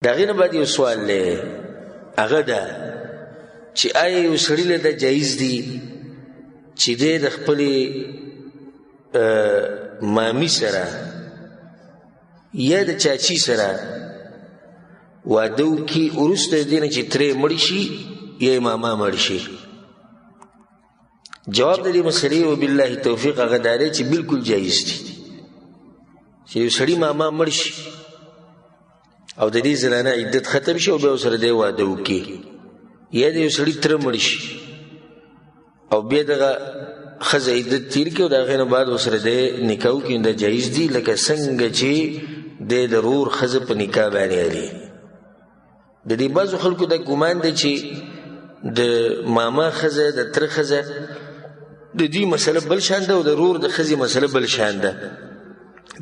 د هغې نه بعد یو سوال دی، هغه ده چې آیا یو سړي له دا جایز دي چې دی د خپلې مامي سره یا د چاچي سره واده وکړي، وروسته د دې نه چې ترې مړ شي یا ماما مړ شي؟ جواب د دې مسلې وبالله توفیق هغه دا دی چې بالکل جایز دي چې یو سړي ماما مړ شي او د دې زنانه عدت ختم شي او بیا ورسره دی واده وکړي، یا د یو سړي تره مړ شي او بیا دغه ښځه عدت تیر کړي او د هغې نه بعد ورسره دی نکاح وکړي، دا جایز دي لکه څنګه چې دی د ورور ښځه په نکاح باندې علي. د دې بعضو خلکو دا ګمان دی چې د ماما ښځه د تره ښځه د دوی مسله بل شان ده او د ورور د ښځې مسله بل شان ده.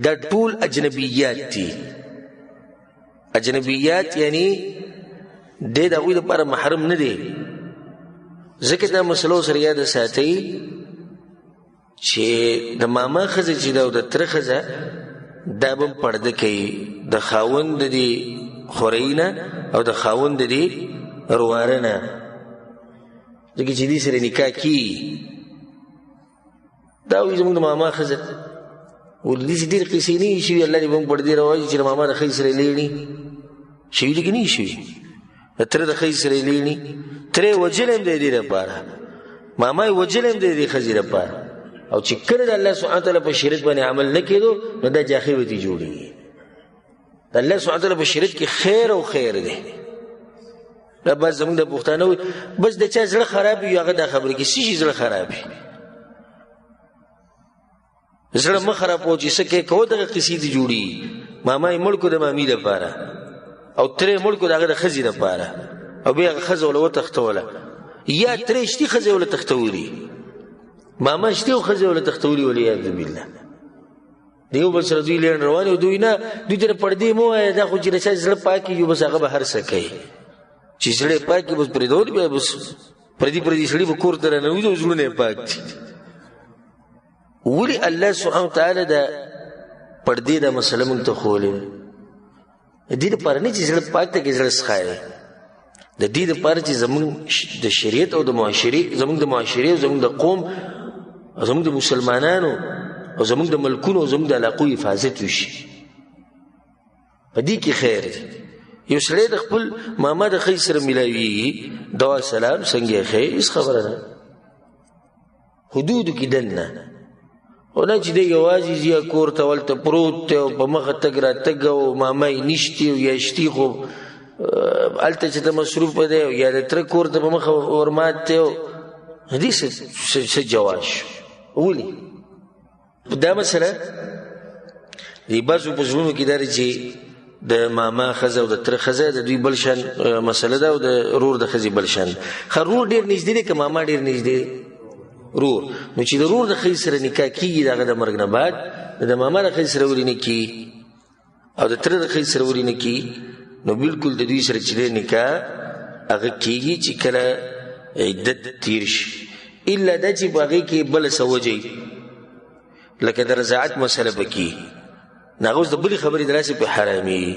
دا ټول اجنبیات دي. اجنبیات یعنی دی د هغوی لپاره محرم نه دی. ځکه دا مسله سره یاده ساتئ چې د ماما ښځه چې ده او د تره ښځه دا به پرده کوي د خاوند د دې خورۍ نه او د خاوند د دې رواره نه، ځکه چې دې سره نکاح کېږي. دا وایي زموږ د ماما ښځه ولې داسې ډېرې قصې نه وي شوي، الله دې به موږ پردې راواچي چې د ماما د ښځې سره یې لیړي شوي دي که نه وي شوي، د تره د ښځې سره یې لیړي. تره یې وجلی هم دی د دې لپاره، ماما یې وجلی هم دی د دې ښځې لپاره. او چې کله د الله سبحانه وتعالی په شریعت باندې عمل نه کېدو نو دا جاخې ورته جوړېږي. د الله سبحانه وتعالی په شریعت کې خیر او خیر دی. دا بس زموږ د پښتانه وایي بس د چا زړه خراب وي هغه دا خبرې کوي. څه شي زړه خراب وي؟ زړه مه خرابوه چې څه کوې کوه دغه قصې دې جوړېږي. ماما یې مړ کړو د مامي لپاره او تره یې مړ کړو د هغه د ښځې لپاره او بیا هغه ښځه وله وتښتوله، یا تره شتي ښځه یې وله تښتولي، ماما شتي او ښځه وله تښتولي والعیاذ بالله. د یو بل سره دوی لیڼ روان او دوی نه دوی ته پردې مه وایه دا خو چې د چا زړه پاک کېږي بس هغه به هر څه کوي. چې زړه یې پاک کړي بس پرېږدول بیا بس پردي سړي به کور ته راننوځي او زړونه یې پاک دي. ولې الله سبحانه وتعالی دا پردې دا مسله موږ ته ښولې ده؟ د دې دپاره نه چې زړه پاک ته کې زړه سخایې، د دې دپاره چې زموږ د شریعت او د معاشرې زموږ د معاشرې او زموږ د قوم او زموږ د مسلمانانو او زموږ د ملکونو او زموږ د علاقو حفاظت وشي. په دې کې خیر دی. یو سړی د خپل ماما د ښځې سره میلاویږي، دوا سلام څنګه یې ښې، هېڅ خبره نه، حدودو کې دننه. او نه چې دی یوازې ځي کور ته هلته پروت دی او په مخه تګ راتګ او ماما یې نشتي او یا شتي خو هلته چې ته مصروفه دی یا د تره کور ته په مخه ورمات دی او دې څه جواز شو؟ ولې؟ دا مسله د بعضو په زړونو کې دا دی چې د ماما ښځه او د تره ښځه د دوی بل شان مسله ده او د رور د ښځې بل شان. ښه رور ډېر نږدې دی که ماما ډېر نږدې دی؟ رور. نو چې د رور د ښځې سره نکاح کېږي د هغه د مرګ نه بعد د ماما د ښځې سره ولې نه کېږي او د تره د ښځې سره ولې نه کېږي؟ نو بالکل د دوی سره چې دی نکاح هغه کېږي چې کله عدت تیر شي، الا دا چې په هغې کې بله څه وجه لکه د رضاعت مسله پکې نو هغه اوس د بلې خبرې دلاسې پې حرامېږي.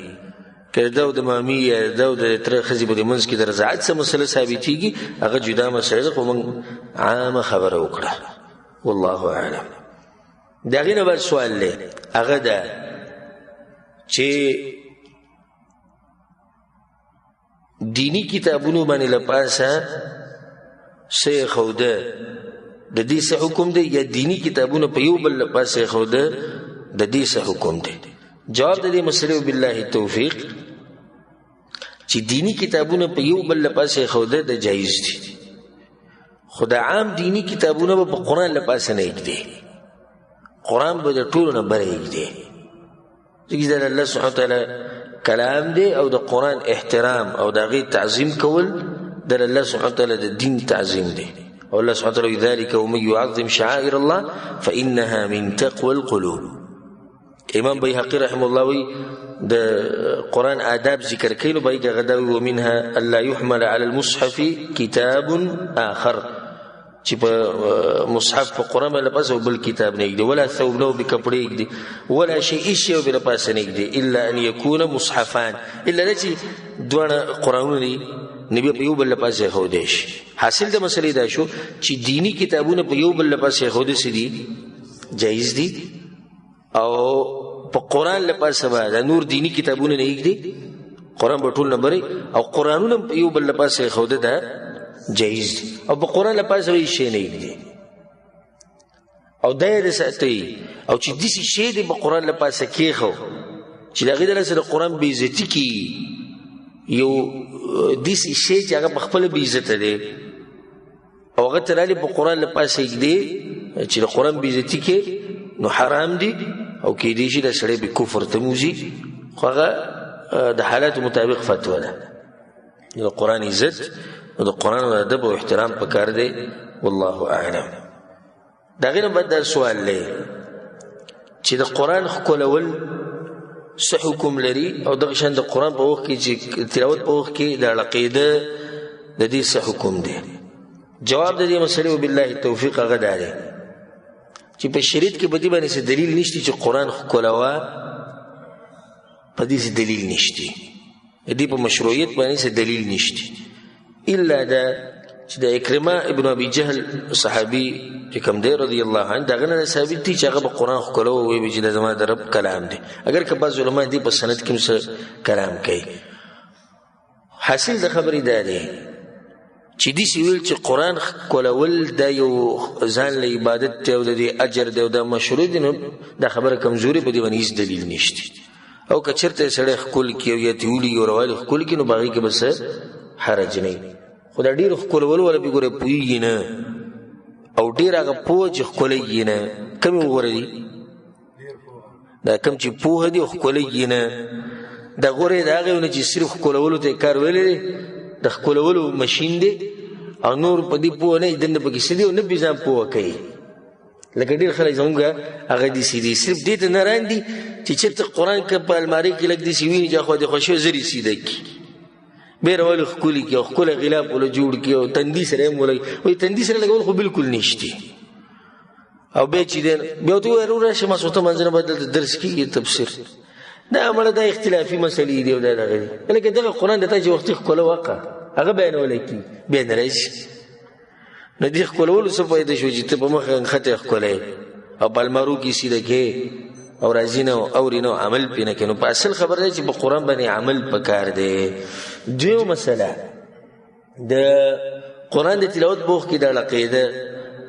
که د ده او د مامي یا د ده او د تره ښځې په دې منځ کې د رضاعت څه مسله ثابتېږي هغه جدا مسله ده، خو موږ عامه خبره وکړه. والله اعلم. د هغې نه بعد سوال دی، هغه ده چې دینی کتابونو باندې له پاسه څه یې ښوده، د دې څه حکم دی؟ یا دینی کتابونه په یو بل له پاسه یې ښوده، د دې څه حکم دی؟ جواب د دې مسلې وبالله توفیق چې دینی کتابونه په یو بل له پاسه یې ښوده د جایز دي، خو د عام دینی کتابونه به په قرآن له پاسه نه ایږدي، قرآن به د ټولو نه بره ایږدي، ځکه دا د الله سبحانه وتعالی کلام دی او د قرآن احترام او د هغې تعظیم کول د الله سبحانه وتعالی د دین تعظیم دی. او الله سبحانه وتعالی ذلك ومن يعظم شعائر الله فإنها من تقوى القلوب. امام بیهقی رحمه الله وی د قرآن آداب ذکر کوي نو بیهقی غدا وی ومنها الا يحمل على المصحف كتاب آخر چې په مصحف په قرآن باندې پس بل کتاب نه یږدي ولا ثوب نو به کپڑے یږدي ولا شيء شی بل پس نه یږدي الا ان يكون مصحفان الا چې دوه قرآنونه دي نبی په یو بل پس خو دیش حاصل د مسلې دا شو چې دینی کتابونه په یو بل پس خو دي سدي جایز دي او په قرآن لپاره باندې نور دینی کتابونه نه یږدي قرآن په ټول نمبر او قرآنونه په یو بل پس خو ده جایز دي او په قرآن لپاره هیڅ شی نه یږدي او دایره ساتي او چې دسی شی دی په قرآن لپاره کېخو چې لغې د سره قرآن بې عزتي کی یو دسی شی چې هغه خپل بې عزت دی او هغه ترالی په قرآن لپاره یږدي چې د قرآن بې عزتي کې نو حرام دي او کې دي چې د سړی به کفر ته موزي خو هغه د حالات مطابق فتوا ده د قرآن عزت او د قرآن او ادب او احترام پکار دی والله اعلم. دا غیر بعد سوال لې چې د قرآن خولول څه حکم لري او د شان د قرآن په وخت کې چې تلاوت په وخت کې د عقیده د دې څه حکم دی؟ جواب د دې مسلې وبالله التوفیق هغه دی چې په شریعت کې بدی باندې څه دلیل نشته چې قرآن خولوا په دې څه دلیل نشته دې په مشروعیت باندې څه دلیل نشته الا دا چې د اکرمه ابن ابي جهل صحابي چې کوم دی رضی الله عنه دغه نه ثابت دي چې هغه په قرآن خولو وي چې د زما د رب کلام دی اگر که بعض علما دي په سند کې څه کلام کوي. حاصل د خبرې دا دی چې دې ویل چې قرآن خولول دا یو ځان له عبادت ته او د اجر دی او د مشروع دی نو دا خبره کمزوري په دې باندې هیڅ دلیل نشته او که چېرته سړی ښکل کړي او یا تیولي او روالي ښکل کړي نو په هغې کې بس حرج نه خو دا ډېر ښکلولو والا بې ګوره پوهېږي نه او ډېر هغه پوه چې ښکلیږي نه کمې وغوره دي دا کم چې پوهه دي او ښکلیږي نه دا غوره د هغې نه چې صرف ښکلولو ته یې کار ویلی دی د ښکلولو مشین دی او نور په دې پوه نه دنده پکې څه دي او نه پې ځان پوه کوي لکه ډېر خلک زموږ هغه داسې دي صرف دې ته نه راندي چې چېرته قرآن که په المارۍ کې لږ داسې ویني چې اخوا دې خوښوي زر یې سیده کړي بیا روالې ښکلي کړي او ښکلی غلاف وله جوړ کړي او تندي سره یې هم ولګي وایي تندي سره لګول خو بلکل نشته او بیا چې دی بیا ورته ووایه راشه ماسخوته منځه نه به دلته درس کېږي تفسیر دا مړه دا اختلافي مسلې دي او دا دغه دي لکه دغه قرآن د تا چې وختي ښکله وکړه هغه بیانولی کېږي بیا نه راشي نو دې ښکلولو څه فایده شو چې ته په مخه نښتې ښکلی او په المارو کې سیده کې او راځي نه او اوري نه عمل پې نه کوي نو په اصل خبر دی چې په قرآن باندې عمل پکار دی. دویمه مسله د قرآن د تلاوت په وخت کې د عقیده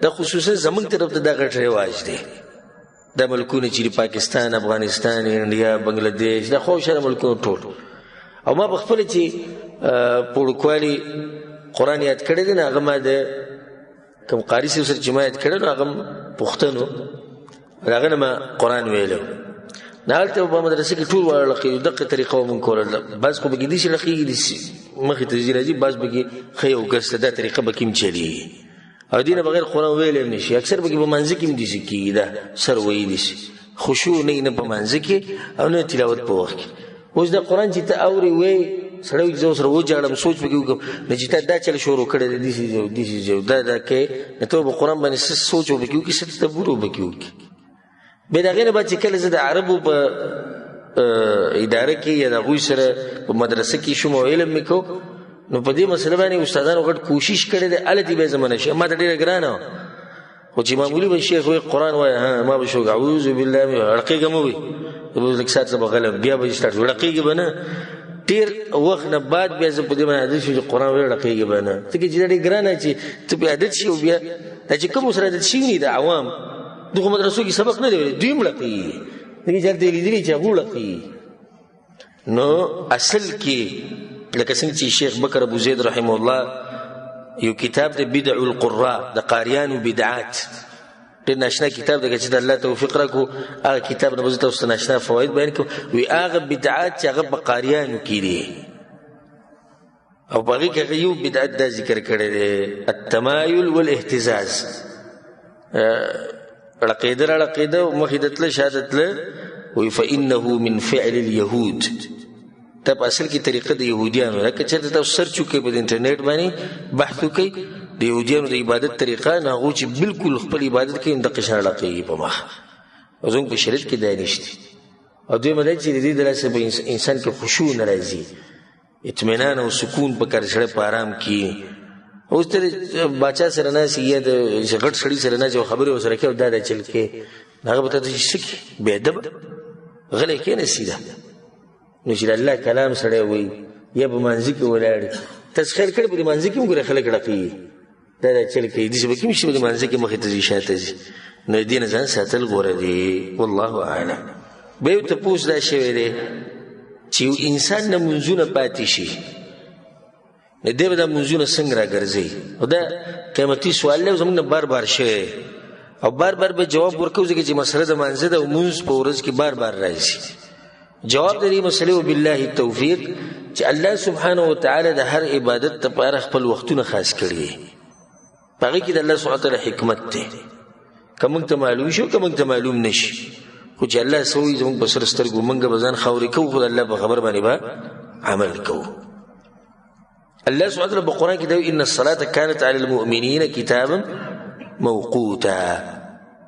دا خصوصا زموږ طرف ته دا غټ رواج دی دا ملکونه چې پاکستان افغانستان انډیا بنګلادیش دا خوشاله ملکونه ټول او ما په خپله چې پوړکوالي قرآن یاد کړی دی نه هغه ما د کوم قاري صاحب سره چې ما یاد کړی نو هغه پښتنو هغه نه ما قرآن ویلو نه هلته په مدرسه کې ټول واړه لقي دقه طریقه ومن کوله بعض خو بګې دي چې لقيږي دي مخې ته ځي راځي بعض بګې ښه یو ګرسته دا طریقه به کې چلی او دینه بغیر قرآن ویلی هم نشي اکثر بګې په منځ کې هم داسې کېږي دا سر ویلی شي خشوع نه په منځ کې او نه تلاوت په وخت کې اوس د قرآن چې ته اورې وی سړی زه سره وجاړم سوچ پکې وکړم نو چې تا دا چل شروع کړی دی داسې دا کې نو ته به قرآن باندې څه سوچ وکړي وکړي څه تدبر وکړي وکړي بیا د هغې نه بعد چې کله زه د عربو په اداره کې یا د هغوی سره په مدرسه کې شوم او علم مې کو نو په دې مسله باندې استادانو غټ کوشش کړی دی هلته بیا زه منع شم ما ته ډېره ګرانه وه خو چې معمولي به شیخ وایي قرآن وایه ها ما به شو اعوذ بالله رقیږه مه وي لږ ساعت څه به غلم بیا به سټارټ رقیږي به نه ډېر وخت نه بعد بیا زه په دې باندې عادت شو چې قرآن وایي رقیږي به نه ځکه چې دا ډېر ګرانه چې ته پې عادت شي او بیا دا چې کوم سره عادت شوي دي د عوام دغه مدرسو کې سبق نه دی ویلی دوی هم لقیږي دغې چې هلته یې لیدلي چې هغو لقیږي نو اصل کې لکه څنګه چې شیخ بکر ابو زید رحمه الله یو کتاب دی بدع القراء د قاریانو بدعات ډېر ناشنا کتاب دی چې د الله توفیق راکړو هغه کتاب نه به زه تاسو ته ناشنا فواید بیان کړم وایي هغه بدعات چې هغه په قاریانو کې دي او په هغې کې هغه یو بدعت دا ذکر کړی دی التمایل والاهتزاز عقیده را عقیده مخې ته تله شا ته تله وایي فانه من فعل اليهود دا په اصل کې طریقه د یهودیانو لکه چېرته تاسو سرچ وکړئ په د انټرنیټ باندې بحث وکړئ د یهودیانو د عبادت طریقه نه هغوی چې بالکل خپل عبادت کوي دقه شان راقیږي په مخ او زموږ په شریعت کې دا نشته. او دویمه دا چې د دې د لاسه به انسان کې خشوع نه راځي، اطمینان او سکون په کار سره په آرام کې. اوس ته باچا سره ناست یا د غټ سړي سره ناست او خبرې ورسره کوي او دا چل کې هغه به ته څه کوي؟ بېادبه غلی کېناستي ده. نو چې د الله کلام سړی وایي یا په مانځه کې ولاړ تسخیر کړي په دې مانځه کې هم ګوره خلک ړقېږي دا چل کوي داسې به کوم شي په دې مانځه کې مخې ته ځي شاته ځي. نو د دې نه ځان ساتل غوره دي. والله اعلم. بیا یو تپوس دا شوی دی چې یو انسان نه منځونه پاتې شي نو دی به دا منځونه څنګه راګرځوي؟ او دا قیمتي سوال دی او زموږ نه بار بار شوی او بار بار به جواب ورکوو ځکه چې مسله د مانځه ده او مونځ په ورځ کې بار بار راځي. جواب د دې مسلې وبالله التوفیق چې الله سبحانه وتعالی د هر عبادت لپاره خپل وختونه خاص کړي دي. په هغې کې د الله سبحانه وتعالی حکمت دی، که موږ ته معلوم شي او که موږ ته معلوم نه شي. خو چې الله څه وایي زموږ په سر سترګو موږ به ځان خاورې کوو خو د الله په خبر باندې به عمل کوو. الله سبحانه وتعالی په قرآن کې دا ان الصلاة كانت على المؤمنین کتابا موقوتا.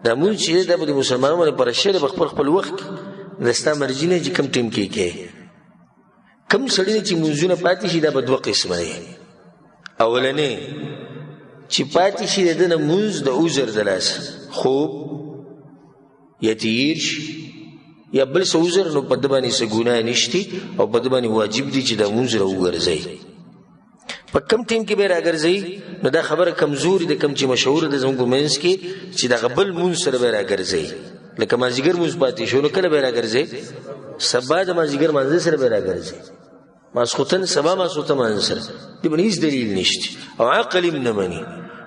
دا مونځ چې دی دا به د مسلمانانو باندې پره شوی دی په خپل خپل وخت کې. دا ستا مرجي نه چې کوم ټیم کې کوې. کوم سړي نه چې مونځونه پاتې شي دا به دوه قسمه دی. اولنی چې پاتې شي د ده نه مونځ د عذر د لاسه، خوب یا تیر شي یا بل څه عذر، نو په ده باندې څه ګناه نشتی او په ده باندې واجب دی چې دا مونځ راوګرځوي. په کم ټیم کې به راګرځوي نو دا خبره کمزوري ده، کم چې مشهوره ده زموږ په منځ کې چې دغه بل مونځ سره به راګرځوي. لکه مازدیګر مونځ پاتې شو نو کله به راګرځوي؟ سبا د مازدیګر مانځه سره به راګرځوي، ماسخوتن سبا ماسخوتن مانځه سره. دې باندې هېڅ دلیل نشته او عقل هم نه مني.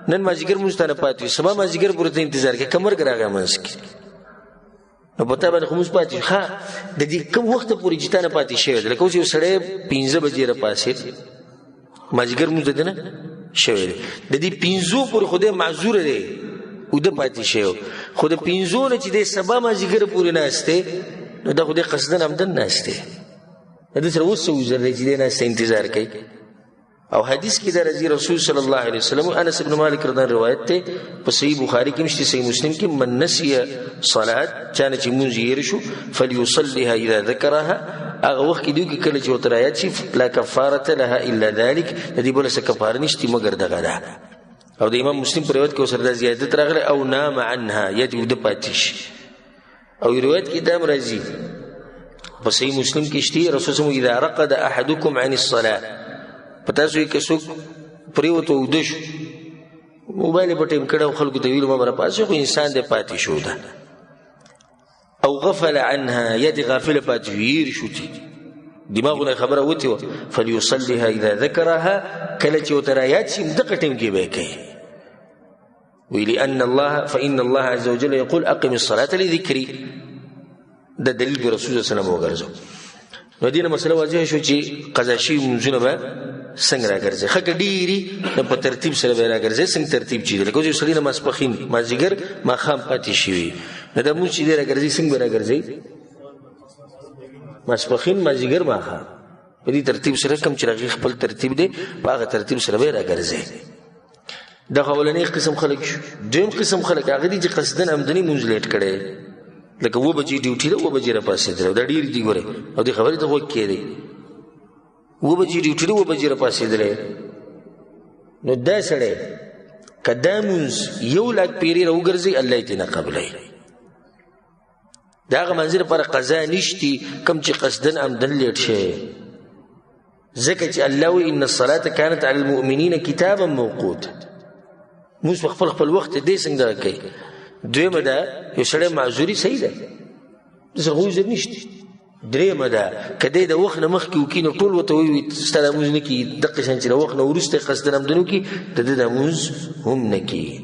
نن مازدیګر مونځ ته نه پاتې وي، سبا مازدیګر پورې ته انتظار کوي، که مرګ راغی منځ کې نو په تا باندې خو مونځ پاتې ښه د دې کوم وخته پورې چې تا نه پاتې شوی دی. لکه اوس یو سړی 5 بجې راپاڅېد مازدیګر مونځ د ده نه شوی دی، د دې 5 پورې خو دی معذوره دی اوده پاتې شوی، خو د 5 نه چې دی سبا مازدیګر پورې ناست دی نو دا خو دی قصدن عمدن ناست دی. د ده سره اوس څه عذر دی چې دی ناست انتظار کوي. او حدیث کې د رضی رسول صلی الله علیه وسلم انس بن مالک رضی الله روایت ته په صحیح بخاری کې مشته، صحیح مسلم کې من نسي صلاه چانه چې مونږ یې شو فليصليها اذا ذكرها. هغه وخت کې دوی کله چې وتر آیات شي لا کفاره لها الا ذلك، د دې بل څه کفاره نشته مگر دغه ده. او د امام مسلم په روایت کې سره د زیادت راغله او نام عنها یا د پاتیش. او روایت کې دا راځي په صحیح مسلم کې شته رسول الله اذا رقد احدكم عن الصلاه، پتا سوی که څوک پریوته اوده شو موبایل په ټیم کړه او خلکو ته ویلو ما راپاسې خو انسان دی پاتې شو ده، او غفل عنها یا دی غافل پاتې هیر شو چې دماغونه خبره وتې وه فليصليها اذا ذكرها، کله چې ورته رایاد شي دغه ټیم کې به یې کوي. ولأن الله فإن الله عز وجل يقول أقم الصلاة لذكري. دا دلیل به رسول صلی الله علیه وسلم وګرځو. نو دې نه مسله واضحه شو چې قضا شوي مونځونه به څنګه راګرځي. ښه که ډېري نو په ترتیب سره به راګرځي. څنګه ترتیب چې دی لکه اوس یو سړي نه ماسپښین مازدیګر ماښام پاتې شوي نو دا مونځ چې دی راګرځي څنګه به راګرځي؟ ماسپښین مازدیګر ماښام په دې ترتیب سره کوم چې راغي خپل ترتیب دی په هغه ترتیب سره به راګرځي. دغه اولنی قسم خلک شو. دویم قسم خلک هغه دي چې قصدن عمدني مونځ لیټ کړی، لکه 2 بجې ډیوټي ده 2 بجې راپاڅېدلی دا ډېر دي ګورې او دې خبرې ته غوږ کېدی 2 بجې ډیوټي ده 2 بجې راپاڅېدلی. نو دا سړی که دا مونځ 1 لاک پیرې راوګرځي الله یې ترې نه قبلوي. د هغه منځ لپاره قضا نشتي کوم چې قصدن عمدن لیټ شوی، ځکه چې الله وایي ان الصلاة كانت على المؤمنین کتابا موقوتا. مونځ په خپل خپل وخت دې څنګه کوي. دویمه ده یو سړی معذوري صحیح ده داسې خو عذر نشته. درېیمه ده که دی د وخت نه مخکې وکړي نو ټول ورته وایي ستا دا مونځ نه کېږي، دقه شان چې د وخت نه وروسته یې قصدن عمدن وکړي د ده دا مونځ هم نه کېږي.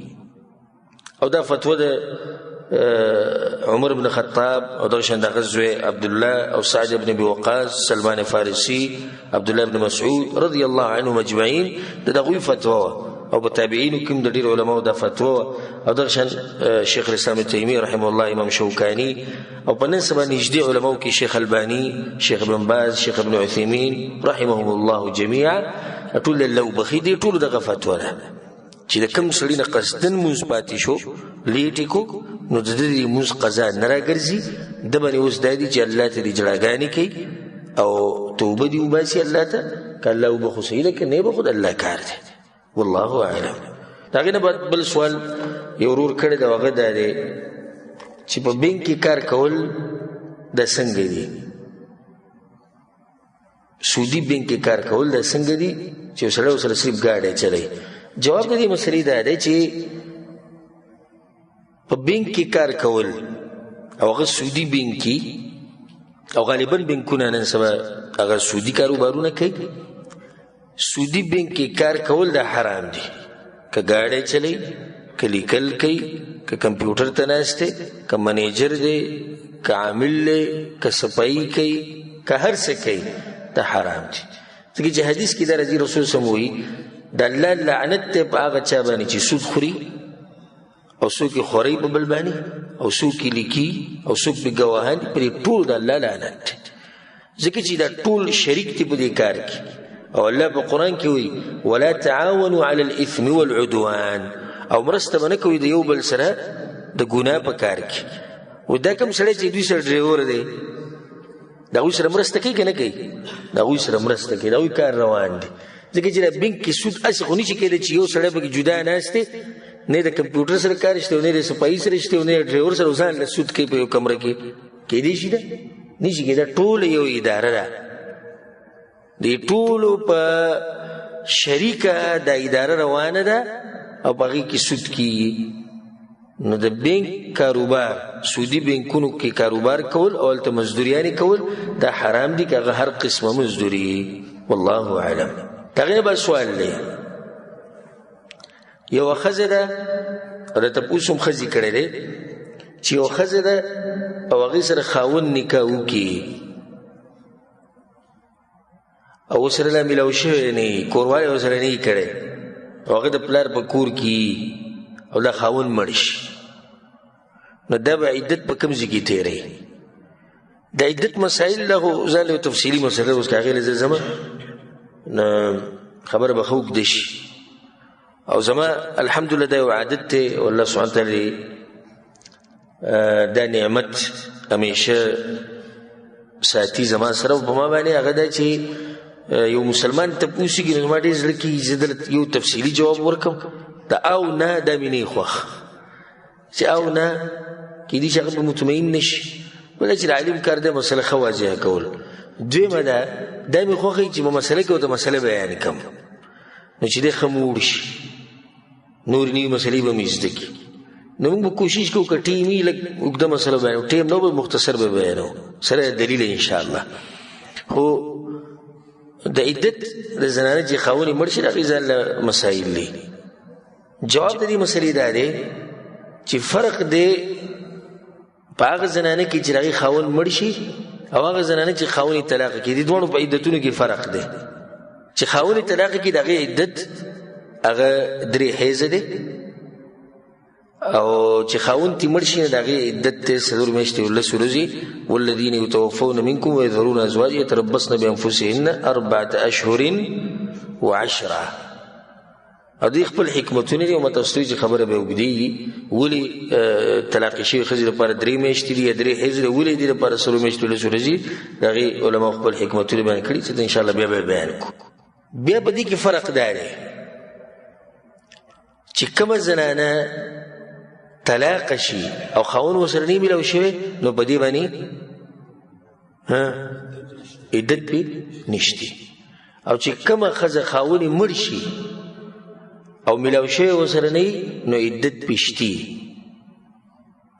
او دا فتوه ده عمر بن خطاب او دغه شان دغه زوی عبدالله او سعد بن ابي وقاص سلمان فارسي عبدالله بن مسعود رضی الله عنهم اجمعین د دغوی فتوه او په تابعینو کې د ډېرو علماو دا فتوه او دغه شان شیخ الاسلام تیمیه رحمه الله امام شوکانی او په نن سبا نږدې علماو کې شیخ البانی شیخ ابن باز شیخ ابن عثیمین رحمهم الله جميعا ټول لو بخي دي ټول دغه فتوه ده چې د کوم سړي نه قصدن مونځ پاتې شو لیټې کو نو د دې مونځ قضا نه راګرځي د باندې اوس دا دي چې الله ته دې جړاګانې کوي او توبه دې وباسي الله ته که الله وبخو صحیح ده که نه به خود الله کار دی والله اعلم. د هغې نه بعد بل سوال یو ورور کړی دی هغه دا دی چې په بینک کې کار کول دا څنګه دي سودي بینک کې کار کول دا څنګه دي چې یو سړی ورسره صرف ګاډی چلوي. جواب د دې مسلې دا دی چې په بینک کې کار کول او هغه سودي بینک کې او غالبا بینکونه نن سبا هغه سودي کاروبارونه کوي. سودي بینک کې کار کول دا حرام دي که ګاډی چلی که لیکل کوي که کمپیوټر ته ناست دی که منیجر دی که عامل دی که صفایي کوي که هر څه کوي دا حرام دي. ځکه چې حدیث کې دا راځي رسول صلی الله علیه وسلم وایي د الله لعنت دی په هغه چا باندې چې سود خوري او څوک یې خوري په بل باندې او څوک یې لیکي او څوک پې ګواهان دي پرې ټول د الله لعنت دی. ځکه چې دا ټول شریک دي په دې کار کې او الله په قرآن کې وایي ولا تعاونوا على الاثم والعدوان او مرسته به نه کوئ د یو بل سره د ګناه په کار کې. و دا کوم سړی چې دوی سره ډریور دی د هغوی سره مرسته کوي که نه کوي د هغوی سره مرسته کوي د هغوی کار روان دی. ځکه چې دا بینک کې سود هسې خو نشي کېدی چې یو سړی پکې جدا ناست دی نه د کمپیوټر سره کار شته نه د صفایي سره شته نه د ډریور سره ځان له سود کوي په یو کمره کې کېدی شي ده نشي کېدی. ټول یو اداره ده د ټولو په شریکه دا اداره روانه ده او په هغې کې سود کېږي. نو د بینک کاروبار سودي بینکونو کې کاروبار کول او هلته مزدوریانې کول دا حرام دي که هغه هر قسمه مزدوري والله اعلم. د هغې نه به سوال دی یوه ښځه ده او د تپوس هم ښځې کړی دی چې یوه ښځه ده او هغې سره خاوند نکاح وکړي او ورسره لا میلاو شوی نه وي کوروالی ورسره نه وي کړی او هغه د پلار په کور کې او دا خاوند مړ شي نو دا به عدت په کوم ځای کې تېروي. د عدت مسایل له خو ځان له تفصیلي مسله اوس که هغې له زه ځمه نو خبره به ښه اوږده شي او زما الحمدلله دا یو عادت دی او الله سبحانه تعالی دا نعمت همیشه ساتي زما سره او په ما باندې هغه دا چې یو مسلمان تپوس کېږي نو زما ډېر زړه کېږي زه درته یو تفصیلي جواب ورکړم د او نه دا مې نه خوښ چې او نه کېدای شي هغه به مطمئن نه شي بله چې د عالم کار دی مسله ښه واضحه کول. دویمه دا مې خوښوي چې په مسله کې ورته مسله بیان کړم نو چې دی ښه مو وړ شي نورې نوي مسلې به مې زده کړي. نو موږ به کوشش کوو که ټیم وي لږ اوږده مسله بیانو ټیم نه به مختصر به بیانو سره دلیل انشاءالله. خو د عدت د زنانه چې خاوند یې مړ شي د هغې ځان له مسایل دي. جواب د دې مسلې دا دی چې فرق دی په هغه زنانه کې چې د هغې خاوند مړ شي او هغه زنانه چې خاوند یې طلاقه کړي د دواړو په عدتونو کې فرق دی. چې خاوند یې طلاقه کړي د هغې عدت هغه 3 حیضه دی او چې خاوند تی مړ شي نه د هغې عدت دی 4 میاشتې او 10 ورځې والذین یتوفون منکم ویذرون ازواج یتربصن بانفسهن 4 اشهر و10 او دوی خپل حکمتونه دي او ما تاسو ته چې خبره به اوږدېږي ولې طلاقې شوې ښځې لپاره 3 میاشتې دي یا 3 حیض دی ولې دې لپاره 4 میاشتې او 10 ورځې د هغې علماو خپل حکمتونه بیان کړي چې انشاءالله بیا به بیان کړو. بیا په دې کې فرق دا دی چې کومه زنانه طلاق شي او خاوند ورسره نه میلاو شوی نو په دې باندې عدت پې نشته او چې کومه ښځه خاوند یې مړ شي او میلاو شوی ورسره نه نو عدت پې شتي.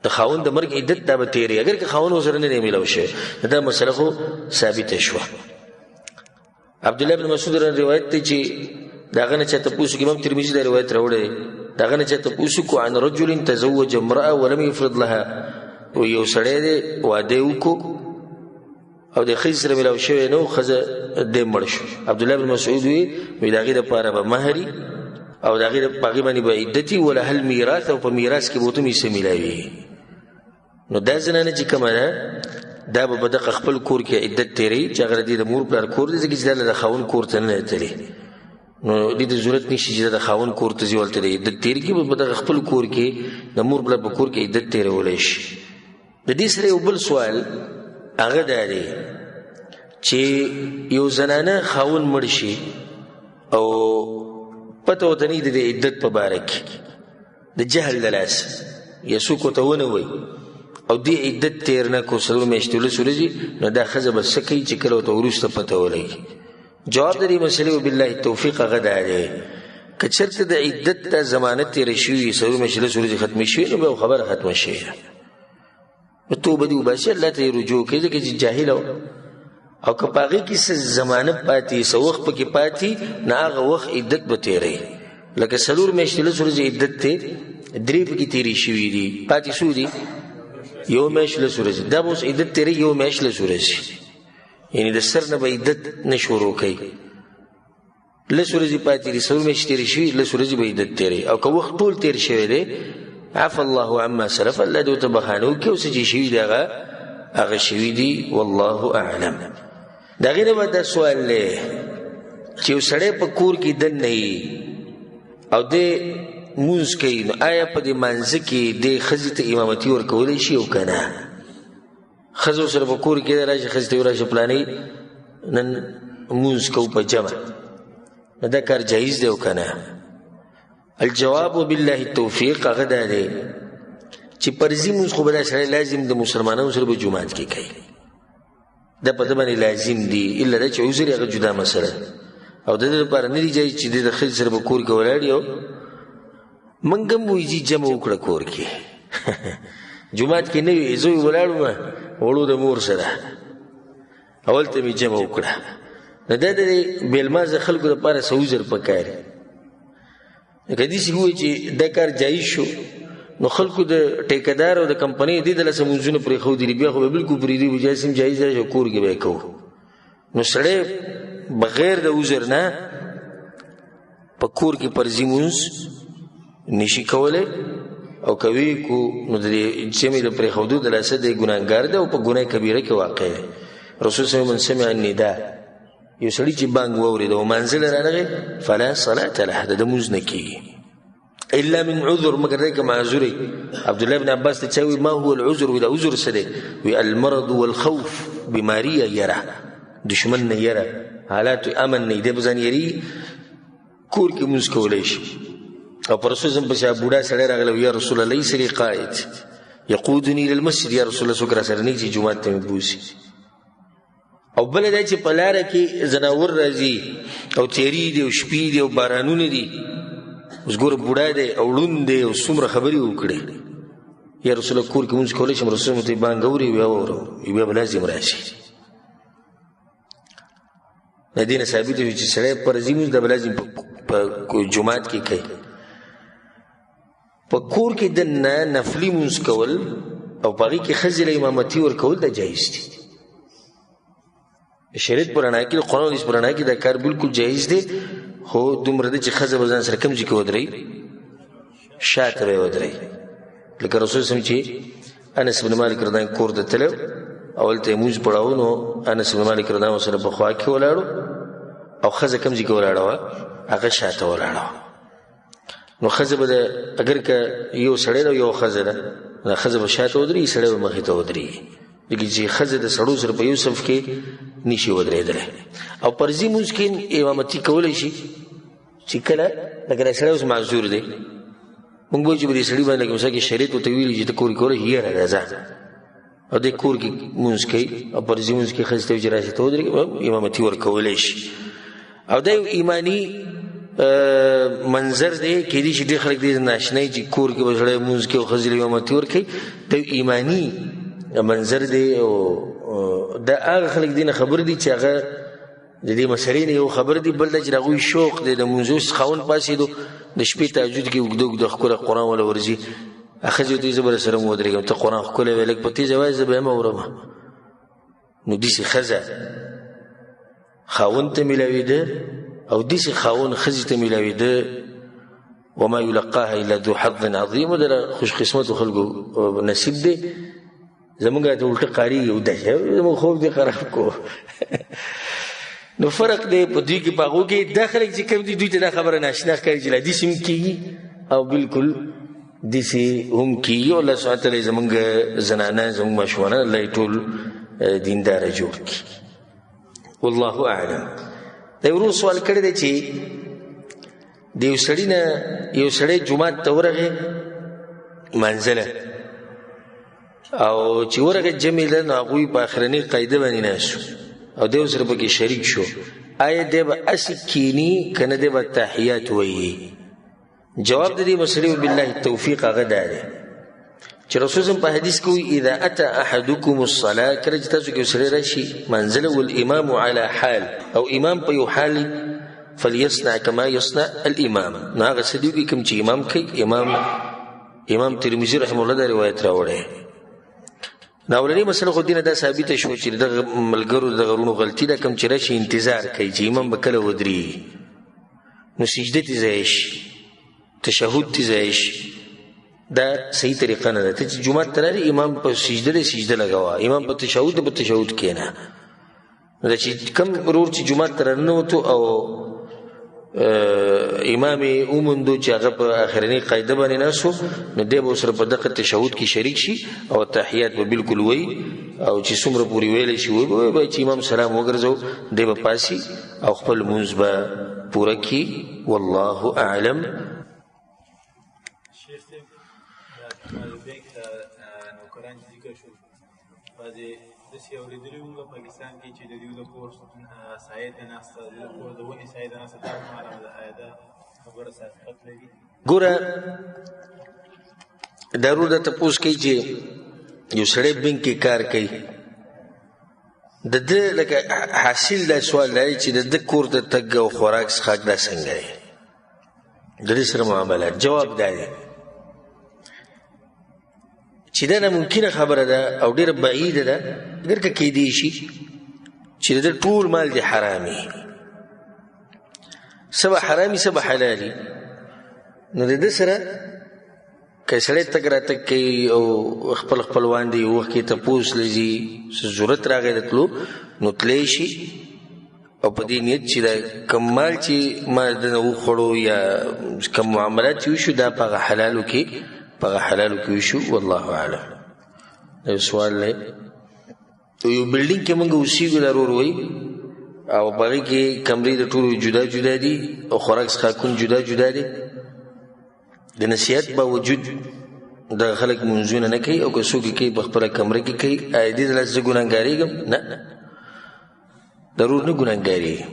د خاوند د مرګ عدت دا به تېري اگر که خاوند ورسره نه دی میلاو شوی دا مسله خو ثابته شوه. عبدالله بن مسعود روایت دی چې د هغه نه چا تپوس وکړي امام ترمذي دا روایت راوړی د هغه نه چا تپوس وکړو عن رجل تزوج امرأة ولم یفرض لها یو سړی دی واده وکړو او د ښځې سره میلاو شوی نه و ښځه دی مړ شو. عبدالله بن مسعود وی د هغې دپاره به مهري او د هغې په هغې باندې به عدتي ولها المیراث او په میراث کې به ورته حصه میلاوي. نو دا زنانه چې کومه ده دا به په دغه خپل کور کې عدت تېروي چې هغه د دې د مور پلار کور دی ځکه چې دا د خاوند کور ته نه دی تللی نو دې ته ضرورت نشي چې د خاوند کور ته ځي ولته د عدت تیر کې، په دغه خپل کور کې د مور بله په کور کې عدت تیرولی شي. د دې سره یو بل سوال هغه دا دی چې یو زنانه خاوند مړ شي او پته ورته نه د عدت په باره کې د جهل د لاسه یا څوک ورته ونه وایي او دې عدت تیر نه کړو 4 میاشتې 11 ورځې، نو دا ښځه به څه کوي چې کله ورته وروسته پته ولګي؟ جواب د دې مسلې وبالله التوفیق هغه دا دی که چېرته د عدت ته ضمانت تېره شوي وي 4 میاشتې 11 ورځې ختمې شوي، نو بیا خبره ختمه شوې ده، توبه دې وباسي، الله ته یې رجوع کوي ځکه چې جاهله او که په هغې کې څه ضمانت پاتې څه وخت پکې پاتې، نه هغه وخت عدت به تېروي. لکه 4 میاشتې 11 ورځې عدت دی، 3 پکې تېرې شوي دي، پاتې څو دي؟ 1 میاشت 11 ورځې. دا به اوس عدت تېروي 1 میاشت 11 ورځې، یعنې د سر نه به عدت نه شروع کوي. 10 ورځې پاتې دي، 4 میاشتې تېرې شوي، 10 ورځې به عدت تېروي. او که وخت ټول تېر شوی دی، عفا الله عما سلف، الله دې ورته بخښنه وکړي، او څه چې شوي دي هغه شوي دي، والله اعلم. د هغې نه به دا سوال دی چې یو سړی په کور کې دننه وي او دی مونځ کوي، نو آیا په دې مانځه کې دې ښځې ته امامتي ورکولی شي او که نه؟ ښځه ورسره په کور کې دی، راشي ښځې ته یې راشه پلانۍ نن مونځ کوو په جمع، نو دا کار جایز دی او که نه؟ الجواب بالله التوفیق هغه دا دی چې فرضي مونځ خو به دا سړی لازم د مسلمانانو سره به جومات کې کوي، دا په ده باندې لازم دي، الا دا چې عذر هغه جدا مسله، او د دې لپاره نه دي جایز چې د ښځې سره په کور کې ولاړ یو منګ هم وایي چې جمع وکړه کور کې جومات کې نه وي، زه ولاړ وم وړو د مور سره اولته مې جمع وکړه، نو دا د بېلمازه خلکو دپاره څه عذر پکار دی. که داسې ووایي چې دا کار جایز شو، نو خلکو د ټیکهدار او د کمپنۍ دې دله څه مونځونه پرېښودي دي، بیا خو به بلکل پرېږدي وي جایز هم جایز دی، کور کې به یې کوو. نو سړی بغیر د عذر نه په کور کې فرضي مونځ نشي کولی، او که ویې کو نو د دې جمعې د پرېښودو د لاسه دی ګناهګار دی او په ګناه کبیره کې واقع دی. رسول صلی الله علیه وسلم من سمع النداء، یو سړي چې بانګ واورېد او مانځه له رانغی فلا صلاة له، د مونځ نه کېږي الا من عذر، مگر دی که معذور وي. عبدالله بن عباس ته چا وي ما هو العذر؟ وي دا عذر څه دی؟ وي المرض والخوف، بیماري یا یره، دشمن نه یره، حالات امن نه، دی به ځان یري کور کې مونځ کولی شي. او پر رسول صلی پسې بوډا سړی راغلی، یا رسول الله لیس لی قائد یقودني الى المسجد، یا رسول الله څوک راسره نه چې جومات ته مې بوځي. او بله دا چې په لاره کې ځناور راځي او تیرې دي او شپې دي او بارانونه دي، اوس ګوره بوډا دی او ړوند دی او څومره خبرې وکړې، یا رسول الله کور کې مونځ کولی شم؟ رسول الله ته بانګ اوري بیا واورم، بیا به لازم راشي. د دې نه ثابته شوي چې سړی فرضي مونځ دا به لازم په جومات کې کوي. په کور کې دننه نفلي مونځ کول او په هغې کې ښځې له امامتي ورکول دا جایز دي. شریعت په رڼا کې د قرآن او حدیث په رڼا کې دا کار بلکل جایز دی، خو دومره ده چې ښځه به ځان سره کوم ځای کې ودرئ؟ شاته به یې ودرئ. لکه رسول صلی الله علیه وسلم چې انس بن مالک رضی الله عنه کور ته تللی او هلته یې مونځ پړاو، نو انس بن مالک رضی الله عنه سره په خوا کې ولاړو او ښځه کوم ځای کې ولاړه وه؟ هغه شاته ولاړه وه. نو ښځه به اگر که یو سړی ده یو ښځه ده، دا ښځه به شاته ودرېږي، سړی به مخې ته ودرېږي، ځکه چې ښځه د سړو سره په یو صف کې نشي ودرېدلی. او فرضي مونځ کې امامتي کولی شي چې کله لکه دا سړی اوس معذور دی، مونږ به وایو چې په دې سړي باندې لکه مثال کې شریعت ورته ویلي چې ته کور کې کولی شي، یاره راځه، او دی کور کې مونځ کوي او فرضي مونځ کې ښځې ته وایي چې راشي ته ودرېږي، امامتي ورکولی شي. او دا یو ایماني منظر دی، کېدای شي ډېر خلک دې ناشنایي چې کور کې به سړی مونځ کوي او ښځې له امامتي ورکوي، دا یو ایماني منظر دی. او دا هغه خلک دې نه خبر دي چې هغه د دې مسلې نه یو خبر دي، بل دا چې د هغوی شوق دی د مونځو خاوند پاڅېدو د شپې تهجد کې اوږده اوږده ښکله قرآن وله ورځي، ښځې ورته وایي زه به درسره م ودرېږم، ته قرآن ښکلی وایې لږ په تېزه وایه زه به یې هم اورم. نو داسې ښځه خاوند ته میلاوېده او داسې خاوند ښځې ته میلاوېده، وما یلقاها الا ذو حظ عظیم، د خوش قسمتو خلکو نصیب دی. زمونږ ته الټه قاریږي او داسې زمونږ خوب دې خراب کو نو فرق دی په دوی کې په هغو کې دا خلک چې کوم دي دوی ته دا خبره ناشنا ښکاري چې لا داسې هم کېږي او بالکل داسې هم کېږي او الله سبحانه تعالی زموږ زنانه زموږ ماشومان الله یې ټول دینداره جوړ کړي والله اعلم. دا ورو سوال کړی دی چې د یو سړي نه یو سړی جومات ته ورغی منزله او چې ورغی جمع ده نو هغوی په اخرنۍ قاعده باندې ناست او دی ورسره پکې شریک شو آیا دی به هسې کیني که نه دی به تحیات وایي؟ جواب د دې مسلې بالله التوفیق هغه دا دی چې رسول صلی په حدیث کې وایي اذا اتى احدکم الصلاه کله چې تاسو کې یو سړی راشي منزله والامام على حال او امام په یو حال فليصنع كما يصنع الامام نو هغه څه دی کوم چې امام کوي. امام ترمذی رحمه الله دا روایت راوړی. دا اولنی مسله خو دینه دا ثابته شو چې دغه ملګرو د غرونو غلطي ده کوم چې راشي انتظار کوي چې امام به کله ودرېږي نو سجده ته ځای شي تشهد ته ځای شي دا صحیح طریقه نه ده. ته چې جومات ته رالې امام په سجده لګوه امام په تشهد کښېنه. دا چې کوم ورور چې جومات ته راننوتو او امام اومندو چې هغه په اخرنۍ قاعده باندې ناست نو دی به ورسره په دغه تشهد کې شریک شي او تحیات به بالکل وایي او چې څومره پورې ویلی شي وایي به چې امام سلام وګرځو دی به پاسي او خپل لمونځ به پوره کړي والله اعلم. شیخ صاحب بینک نوکران چې ذکر شو بعضې داسې اورېدلي وو په پاکستان کې چې د دوی د کور سایه ته ناسته د کور د ونې سایه ته ناسته دا حرام ده آیا دا خبره صحت لري؟ ګوره ضرور ده تپوس کوي چې یو سړی بینک کې کار کوي د ده لکه حاصل دا سوال دی چې د ده کور ته تګ او خوراک څښاک دا څنګه دی د دې سره معاملات. جواب دا دی چې دا ناممکنه خبره ده او ډېره بعیده ده اگر که کیدی شي چې د ده ټول مال دی حرامي څه به حرامي څه به حلالي نو د ده سره که سړی تګ راتګ کوي او خپل خپلوان دی یو وخت کې تپوس لځي څه ضرورت راغی د تلو نو تلی شي او په دې نیت چې دا کم مال چې ما دنه وخوړو یا کم معاملات چې وشو دا په هغه حلالو کې وشو والله اعلم. یو سوال دی یو بلډینګ کې موږ اوسېږو دا ورور وایي او په هغې کې کمرې د ټولو جدا جدا دي او خوراک څښاکونه جدا جدا دي د نصیحت باوجود دغه خلک منځونه نه کوي او که څوک یې کوي په خپله کمره کې کوي آیا دې دلته زه ګناهګارېږم؟ نه ضرور نه ګناهګارېږي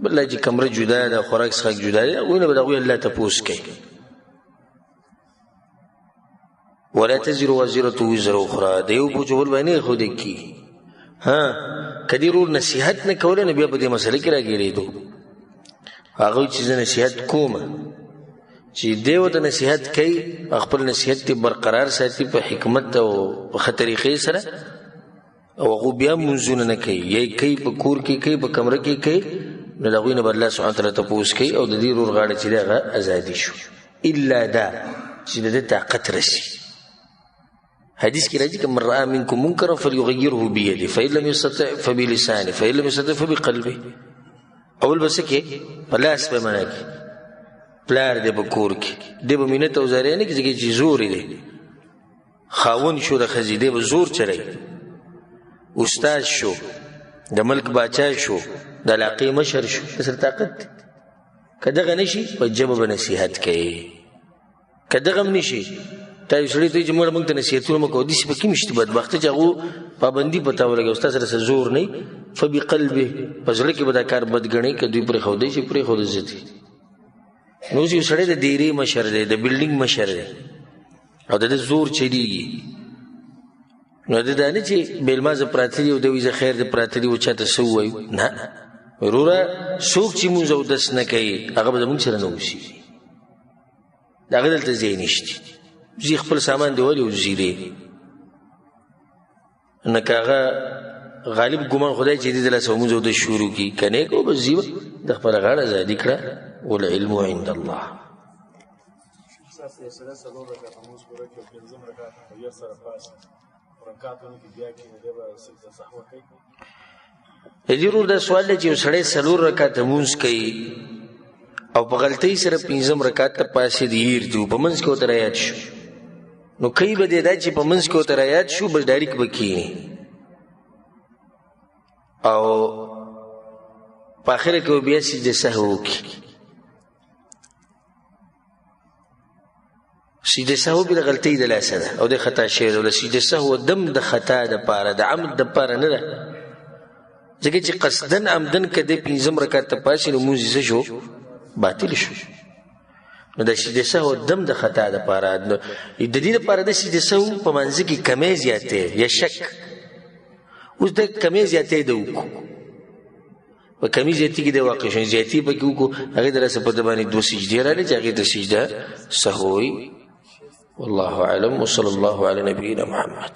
بله چې کمره جدا ده خوراک څښاک جدا دی هغوی نه به د هغوی الله تپوس کوي. ولا تزر وزرة وزر اخرى د یو بوج بل باندې ایښودی کېږي. که دې ورور نصیحت نه کوله نو بیا په دې مسله کې راګېرېدو هغوی چې زه نصیحت کوم چې دی ورته نصیحت کوي خپل نصیحت یې برقرار ساتي په حکمت او په ښه طریقې سره او هغو بیا منځونه نه کوي یا یې کوي په کور کې کوي په کمره کې کوي نو د هغوی نه به الله سبحانه تعالی تپوس کوي او د دې ورور غاړه چې دی هغه ازادي شو الا دا چې د ده طاقت رسي. حدیث کې راځي که من رأى منکم منکرا فلیغیره بیده فإن لم یستطع فبلسانه فإن لم یستطع فبقلبه. اول به څه کې په لاس به منع کې پلار دی په کور کې دی به مینت او زاریه نه کړي چې زور دی خاوند شو د ښځې دی به زور چلی استاد شو د ملک باچا شو د علاقې مشر شو سره طاقت دی. که دغه نشي په ژبه به نصیحت کوي که دغه هم نشي تا یو سړي ته وایي چې موږ ته نصیحتونه مه کوه داسې پکې هم شته بدبخته چې هغو پابندي په تا ولګوي ستا سره څه زور نه وي فبقلبه په زړه کې به دا کار بد ګڼي که دوی پرېښودی شي پرېښوده زه دي. نو اوس یو سړی د دیرې مشر دی د بلډینګ مشر دی او د ده زور چلیږي نو د دا نه چې بېلمازه پراته دي او دوی زه خیر د پراته دي و چاته څه ووایو نه وروره څوک چې مونځ اودس نه کوي هغه به زمونږ سره نه اوسېږي د هغه دلته ځای نشته زی خپل سامان دی ولې وزیری نه که هغه غالب ګمان خدای چې دې دلته مونځ اودس شروع کړي که نه کو بس زی د خپله غاړه ازادي کړه والعلم عند الله. ضرور دا سوال دی چې یو سړی 4 رکعاته لمونځ کوي او په غلطۍ سره 5 رکعت ته پاسې دی هیر دی په منځ کې ورته رایاد شو نو کوي به دی دا چې په منځ کې ورته رایاد شو بس ډایرکټ به کښېني او په آخره کې به بیا سجده سهو وکړي سجده سهو بې د غلطۍ د لاسه ده او د خطا شوی ده سجده سهو دم د خطا دپاره د عمد دپاره نه ده ځکه چې قصدن عمدن که دی 5 رکعت ته پاسې نو لمونځ یې څه شو باطل شو نو د سجده سهو دم د خطا دپاره د دې دپاره د سجده سهو په منځ کې کمی زیاتې یا شک اوس د کمی زیاتې ده وکړو په کمی زیاتې کې د واقع شو زیاتې پکې وکړو هغې د راسه په ده باندې 2 سجدې راغلې چې هغې ته سجده سهو والله اعلم وصلى الله على نبينا محمد